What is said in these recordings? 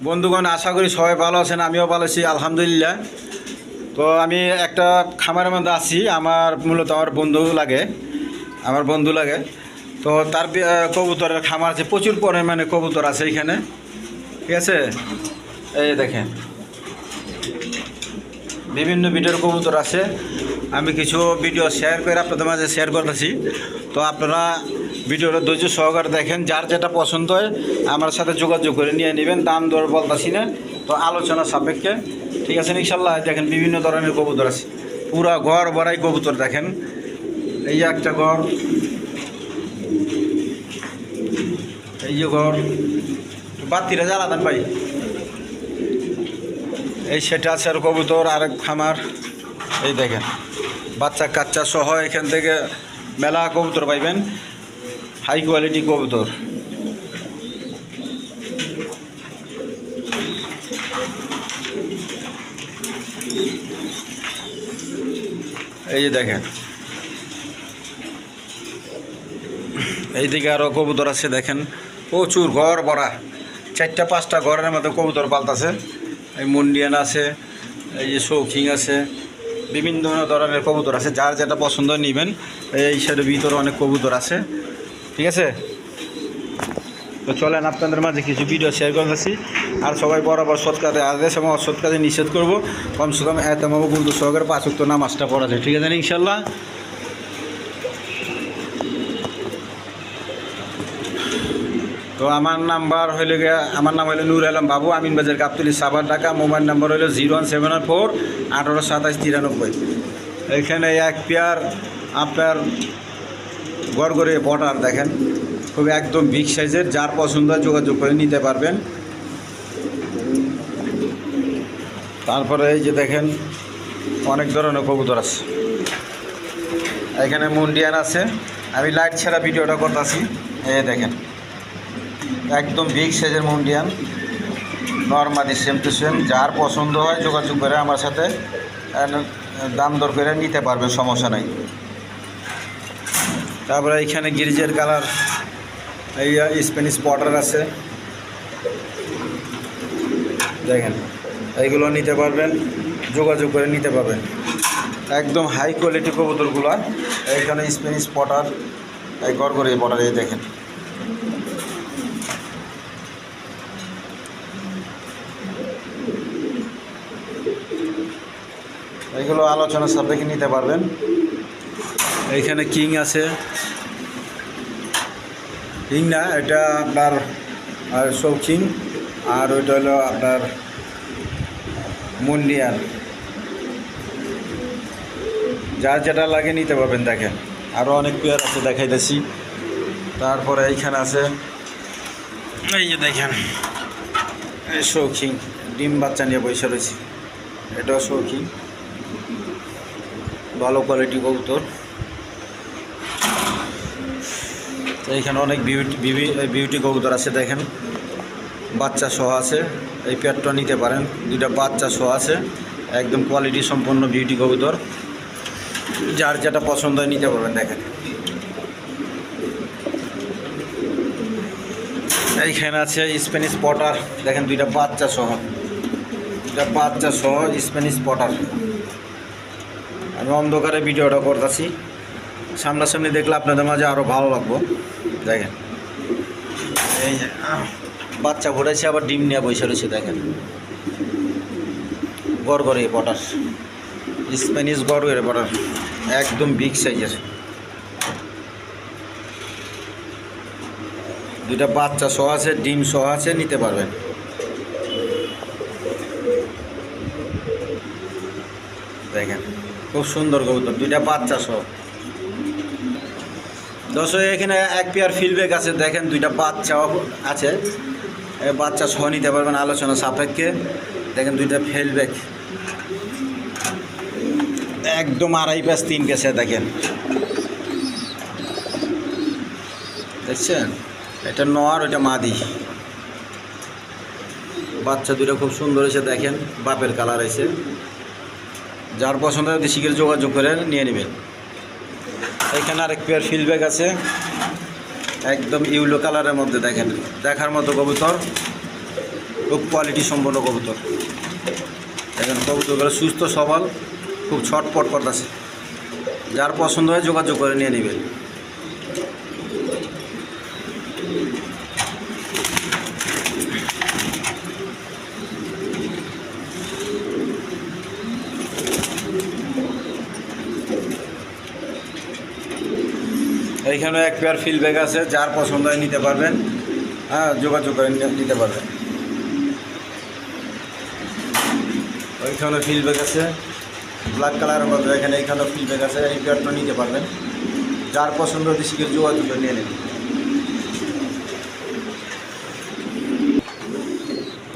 বন্ধুগণ, আশা করি সবাই ভালো আছেন। আমিও ভালো আছি আলহামদুলিল্লাহ। তো আমি একটা খামারের মধ্যে আছি। মূলত আমার বন্ধু লাগে। তো তার কবুতরের খামার আছে, প্রচুর পরিমাণে কবুতর আছে এখানে, ঠিক আছে। এই দেখেন বিভিন্ন ভিডিওর কবুতর আছে। আমি কিছু ভিডিও শেয়ার করে আপনাদের মাঝে শেয়ার করতেছি। তো আপনারা ভিডিওটা ধৈর্য সহকারে দেখেন, যার যেটা পছন্দ হয় আমার সাথে যোগাযোগ করে নিয়ে নেবেন। দাম দর বলতেছি না, তো আলোচনা সাপেক্ষে, ঠিক আছে ইনশাল্লাহ। দেখেন বিভিন্ন ধরনের কবুতর আছে, পুরা ঘর ভরাই কবুতর। দেখেন এই যে একটা ঘর, এই যে ঘর, বাতিরা জ্বালাদান ভাই, এই সেটা আছে। আর কবুতর আরেক খামার, এই দেখেন বাচ্চা কাচ্চা সহ এখান থেকে মেলা কবুতর পাইবেন, হাই কোয়ালিটি কবুতর। এই যে দেখেন এইদিকে আরও কবুতর আছে। দেখেন প্রচুর ঘর ভরা, 4-5টা ঘরের মধ্যে কবুতর পালতাছে। এই মুন্ডিয়ান আছে, এই যে শৌখিং আছে, বিভিন্ন ধরনের কবুতর আছে। যার যেটা পছন্দ নেবেন। এই সাইডের ভিতরে অনেক কবুতর আছে, ঠিক আছে। তো চলেন আপনাদের মাঝে কিছু ভিডিও শেয়ার করতেছি। আর সবাই বরাবর সৎ কাজে আদেশ এবং অসৎ কাজে নিষেধ করবো। কমসে কম এতমাবু গুরুত্ব সহকারে 5 ওয়াক্ত নামাজটা পড়া যায়, ঠিক আছে ইনশাল্লাহ। তো আমার নাম হইল নূর আলম বাবু, আমিন বাজার, গাবতলী, সাভার, ঢাকা। মোবাইল নাম্বার হইল 01704 1827 93। এখানে এক পেয়ার আপনার গড়গড়ে বর্ডার দেখেন, খুবই একদম বিগ সাইজের। যার পছন্দ যোগাযোগ করে নিতে পারবেন। তারপরে এই যে দেখেন অনেক ধরনের কবুতর আছে। এখানে মুন্ডিয়ান আছে। আমি লাইট ছাড়া ভিডিওটা করতেছি। এই দেখেন একদম বিগ সাইজের মুন্ডিয়ান, নর্মালি সেম টু সেম। যার পছন্দ হয় যোগাযোগ করে আমার সাথে দাম দর করে নিতে পারবেন, সমস্যা নাই। তারপরে এইখানে গিরিজের কালার, এই স্প্যানিশ পটার আছে, দেখেন এইগুলো নিতে পারবেন, যোগাযোগ করে নিতে পারবেন। একদম হাই কোয়ালিটি কবুতরগুলো। এইখানে স্প্যানিশ পটার, এই গড়গড়ে পটার, এই দেখেন। এইগুলো আলোচনা সাপেক্ষে নিতে পারবেন। এইখানে কিং আছে, কিং না, এটা আপনার শৌখিন। আর ওইটা হলো আপনার মুন্ডিয়ান। যার যেটা লাগে নিতে পারবেন। দেখেন আরও অনেক পেয়ার আছে, দেখাইতেছি। তারপরে এইখানে আছে, এই যে দেখেন এই শৌখিন, ডিম বাচ্চা নিয়ে বসে রয়েছে। এটাও শৌখিন, ভালো কোয়ালিটি কবুতর। এইখানে অনেক বিউটি কবুতর আছে। দেখেন বাচ্চা সহ আছে, এই পেয়ারটা নিতে পারেন। 2টা বাচ্চা সহ আছে, একদম কোয়ালিটি সম্পন্ন বিউটি কবুতর। যার যেটা পছন্দ হয় নিতে পারবেন। দেখেন এইখানে আছে স্প্যানিশ পটার, দেখেন 2টা বাচ্চা সহ, স্প্যানিশ পটার। আমি অন্ধকারে ভিডিওটা করতেছি, সামনাসামনি দেখলে আপনাদের মাঝে আরও ভালো লাগবো। দেখেন এই বাচ্চা ঘুরেছে, আবার ডিম নিয়ে বসে রয়েছে। দেখেন গড়গড়ে পটার, স্প্যানিশ গড়গড়ে পটার, একদম বিগ সাইজের। 2টা বাচ্চা সহ আছে, ডিম সহ আছে, নিতে পারবেন। দেখেন খুব সুন্দর কবুতর, 2টা বাচ্চা সহ। দর্শক এখানে এক পেয়ার ফিল্ডব্যাক আছে। দেখেন 2টা বাচ্চা আছে, বাচ্চা সহ নিতে পারবেন আলোচনা সাপেক্ষে। দেখেন 2টা ফিল্ডব্যাক, একদম 2.5 প্যাচ 3 প্যাচে। দেখেন দেখছেন, এটা নর, ওইটা মাদি। বাচ্চা 2টা খুব সুন্দর হয়েছে। দেখেন বাপের কালার হয়েছে। যার পছন্দ হয় শিখে যোগাযোগ করে নিয়ে নেবেন। এখানে আরেক পেয়ার ফিল্ডব্যাক আছে, একদম ইউলো কালারের মধ্যে। দেখেন দেখার মতো কবুতর। খুব কোয়ালিটি সম্পন্ন কবুতর। দেখেন কবুতরগুলো সুস্থ সবল, খুব ছটপট করতেছে। যার পছন্দ হয় যোগাযোগ করে নিয়ে নেবেন। এইখানে এক পেয়ার ফিল্ড ব্যাগ আছে, যার পছন্দ হয় নিতে পারবেন, হ্যাঁ যোগাযোগ করে নিতে পারবেন। ওইখানে ফিল্ড ব্যাগ আছে ব্ল্যাক কালারের মধ্যে, এইখানেও ফিল্ড ব্যাগ আছে, এই পেয়ারটা নিতে পারবেন। যার পছন্দ হতে শীঘ্র যোগাযোগ করে নিয়ে নেবেন।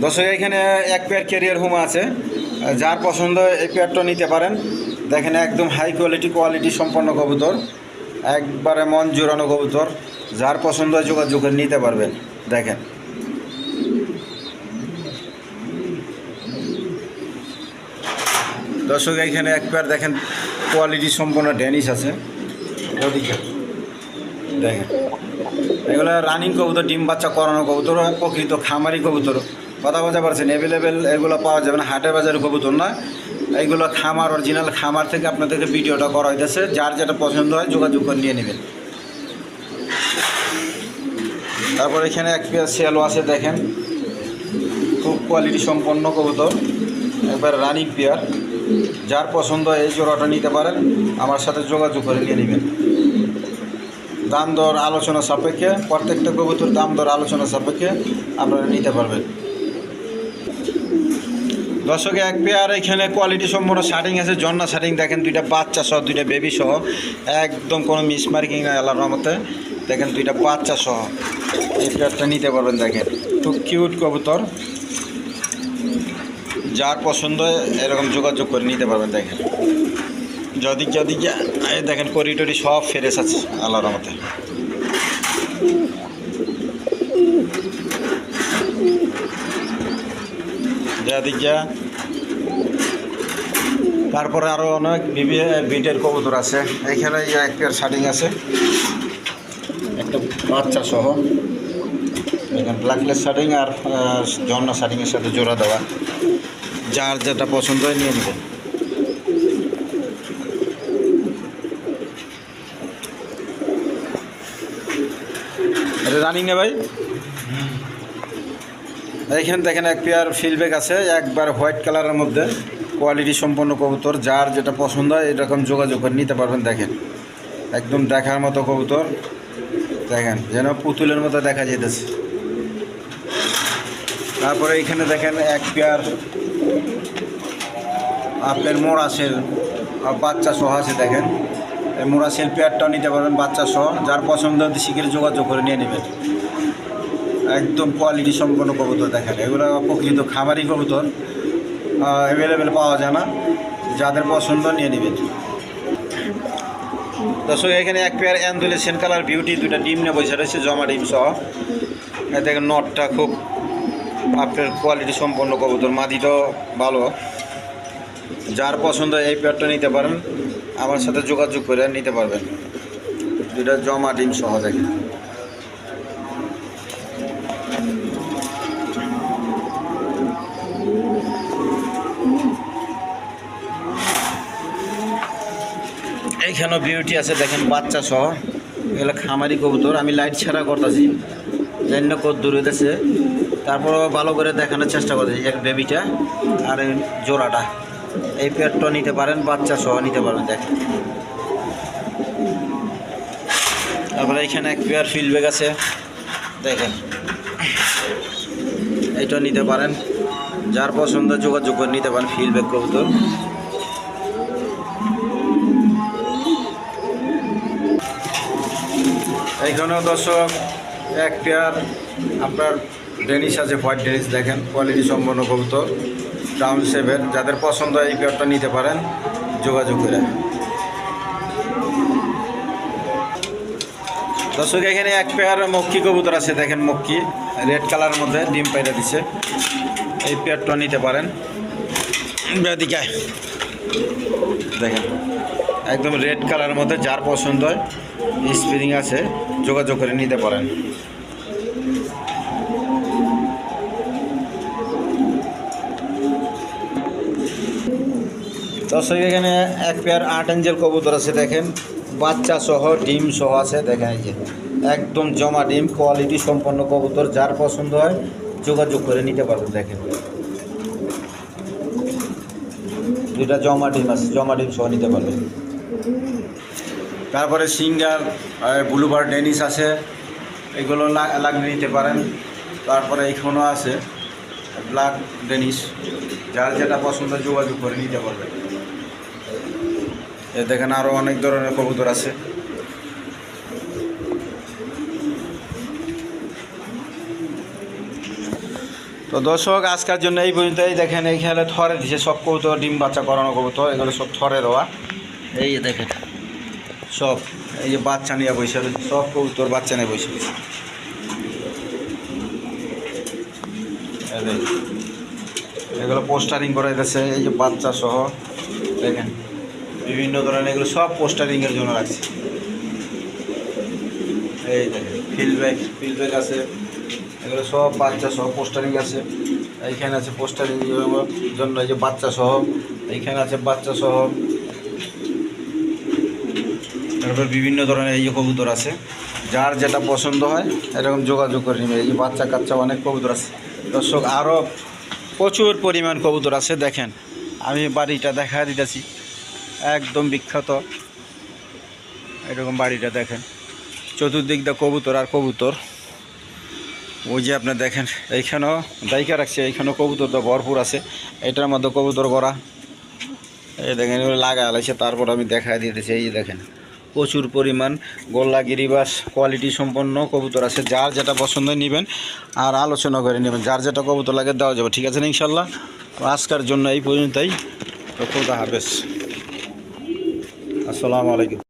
দর্শক এখানে এক পেয়ার ক্যারিয়ার হোম আছে, যার পছন্দ এই পেয়ারটা নিতে পারেন। দেখেন একদম হাই কোয়ালিটি সম্পন্ন কবুতর, একবারে মন জোরানো কবুতর। যার পছন্দ হয় যোগাযোগ করে নিতে পারবেন। দেখেন দর্শক এইখানে এক পেয়ার দেখেন কোয়ালিটি সম্পন্ন ড্যানিশ আছে, ওদিকে দেখেন। এগুলো রানিং কবুতর, ডিম বাচ্চা করানো কবুতর, প্রকৃত খামারি কবুতর। কথা বলতে পারছেন, অ্যাভেলেবেল এগুলো পাওয়া যাবে না, হাটে বাজারে কবুতর না। এইগুলো খামার, অরিজিনাল খামার থেকে আপনাদেরকে ভিডিওটা করা হইতেছে। যার যেটা পছন্দ হয় যোগাযোগ করে নিয়ে নেবেন। তারপর এখানে এক পেয়ার সেলও আছে, দেখেন খুব কোয়ালিটি সম্পন্ন কবুতর, একবার রানিং পেয়ার। যার পছন্দ হয় এই জোড়াটা নিতে পারেন, আমার সাথে যোগাযোগ করে নিয়ে নেবেন। দাম দর আলোচনা সাপেক্ষে, প্রত্যেকটা কবুতর দাম দর আলোচনা সাপেক্ষে আপনারা নিতে পারবেন। দর্শকে এক পেয়ার এখানে কোয়ালিটি সম্পন্ন শার্টিং আছে, জন্না শার্টিং। দেখেন দুইটা বাচ্চা সহ, দুইটা বেবি সহ, একদম কোনো মিসমার্কিং নাই আল্লাহর রহমতে। দেখেন দুইটা বাচ্চা সহ এই পেয়ারটা নিতে পারবেন। দেখেন খুব কিউট কবুতর, যার পছন্দ এরকম যোগাযোগ করে নিতে পারবেন। দেখেন যদি দেখেন করিডরি সব ফ্রেশ আছে আল্লাহর রহমতে। তারপরে আরও অনেক বিটের কবুতর আছে। এখানে এক পেয়ার শার্টিং আছে, একটা বাচ্চা সহ। এখানে ব্ল্যাকলেস শার্টিং আর ঝর্ণা শার্টিংয়ের সাথে জোড়া দেওয়া। যার যেটা পছন্দ হয় নিয়ে নেবেন। এটা রানিং না ভাই? এইখানে দেখেন এক পেয়ার ফিল্ডব্যাক আছে, একবার হোয়াইট কালারের মধ্যে, কোয়ালিটি সম্পন্ন কবুতর। যার যেটা পছন্দ হয় এরকম যোগাযোগ করে নিতে পারবেন। দেখেন একদম দেখার মতো কবুতর, দেখেন যেন পুতুলের মতো দেখা যেতেছে। তারপরে এইখানে দেখেন এক পেয়ার আপনার মোরাসেল বাচ্চা সহ আছে। দেখেন এই মোরাসেল পেয়ারটাও নিতে পারবেন বাচ্চা সহ। যার পছন্দ হতে শীঘ্র যোগাযোগ করে নিয়ে নেবেন। একদম কোয়ালিটি সম্পন্ন কবুতর। দেখেন এগুলো প্রকৃত খামারি কবুতর, অ্যাভেলেবেল পাওয়া যায় না। যাদের পছন্দ নিয়ে নেবেন। দর্শক এখানে এক পেয়ার অ্যান্ডুলেশন কালার বিউটি, দুইটা ডিম নিয়ে বসে রয়েছে, জমা ডিম সহ। দেখেন নটটা খুব আপনার কোয়ালিটি সম্পন্ন কবুতর, মাদিটাও ভালো। যার পছন্দ এই পেয়ারটা নিতে পারেন, আমার সাথে যোগাযোগ করে নিতে পারবেন। দুইটা জমা ডিম সহ। দেখেন এইখানেও বিউটি আছে, দেখেন বাচ্চা সহ। এগুলো খামারি কবুতর। আমি লাইট ছাড়া করতেছি, জানি না কত দূর হইতেছে, তারপরও ভালো করে দেখানোর চেষ্টা করতেছি। এক বেবিটা আর এই জোড়াটা, এই পেয়ারটা নিতে পারেন, বাচ্চা সহ নিতে পারেন। দেখেন তারপরে এইখানে এক পেয়ার ফিল্ডব্যাক আছে, দেখেন এইটা নিতে পারেন। যার পছন্দ যোগাযোগ করে নিতে পারেন ফিল্ডব্যাক কবুতর। এইখানেও দর্শক এক পেয়ার আপনার ডেনিশ আছে, হোয়াইট ডেনিশ। দেখেন কোয়ালিটি সম্পন্ন কবুতর, টাউন সেভেন। যাদের পছন্দ এই পেয়ারটা নিতে পারেন, যোগাযোগ করে। দর্শক এখানে এক পেয়ার মক্কি কবুতর আছে। দেখেন মক্কি রেড কালারের মধ্যে ডিম পাইরা দিচ্ছে, এই পেয়ারটা নিতে পারেন। বেদিকায় দেখেন একদম রেড কালারের মধ্যে, যার পছন্দ হয় স্প্রিং আছে, যোগাযোগ করে নিতে পারেন। দর্শক এখানে এক পেয়ার 8 এঞ্জেল কবুতর আছে দেখেন, বাচ্চা সহ ডিম সহ আছে দেখেন। এই যে একদম জমা ডিম, কোয়ালিটি সম্পন্ন কবুতর, যার পছন্দ হয় যোগাযোগ করে নিতে পারবেন। দেখেন দুইটা জমা ডিম আছে, জমা ডিম সহ নিতে পারবেন। তারপরে সিঙ্গার, ব্লুবার ডেনিস আছে, এগুলো লাগলে নিতে পারেন। তারপরে এইখানেও আছে ব্ল্যাক ডেনিস, যার যেটা পছন্দ যোগাযোগ করে নিতে পারবেন। এ দেখেন আরও অনেক ধরনের কবুতর আছে। তো দর্শক আজকের জন্য এই পর্যন্তই। দেখেন এই খেলে থরে দিছে সব কবুতর, ডিম বাচ্চা করানো কবুতর, এগুলো সব থরে দেওয়া। এই যে দেখেন সব, এই যে বাচ্চা নিয়ে বসে রয়েছে, সব কবুতর বাচ্চা নিয়ে বসে রয়েছে। এগুলো পোস্টারিং করে দিয়েছে, এই যে বাচ্চা সহ দেখেন বিভিন্ন ধরনের, এগুলো সব পোস্টারিংয়ের জন্য রাখছে। এই দেখেন ফিল্ডব্যাক আছে, এগুলো সব বাচ্চা সহ পোস্টারিং আছে। এইখানে আছে পোস্টারিং জন্য, এই যে বাচ্চা সহ, এইখানে আছে বাচ্চা সহ। তারপর বিভিন্ন ধরনের এই যে কবুতর আছে, যার যেটা পছন্দ হয় এরকম যোগাযোগ করে নেবে। এই যে বাচ্চা কাচ্চা অনেক কবুতর আছে দর্শক, আরও প্রচুর পরিমাণ কবুতর আছে। দেখেন আমি বাড়িটা দেখা দিতেছি, একদম বিখ্যাত এরকম বাড়িটা দেখেন, চতুর্দিক দিয়ে কবুতর আর কবুতর। ওই যে আপনি দেখেন এইখানেও দায়িকা রাখছে, এইখানেও কবুতর তো ভরপুর আছে, এটার মধ্যে কবুতর করা। এই দেখেন লাগা আলাইছে, তারপর আমি দেখা দিতেছি। এই যে দেখেন প্রচুর পরিমাণ গোল্লা গিরিবাস কোয়ালিটি সম্পন্ন কবুতর আছে, যার যেটা পছন্দ নেবেন আর আলোচনা করে নেবেন, যার যেটা কবুতর লাগে দেওয়া যাবে। ঠিক আছে না ইনশাল্লাহ। আজকের জন্য এই পর্যন্তই। তো খোদা হাফেজ, আসসালামু আলাইকুম।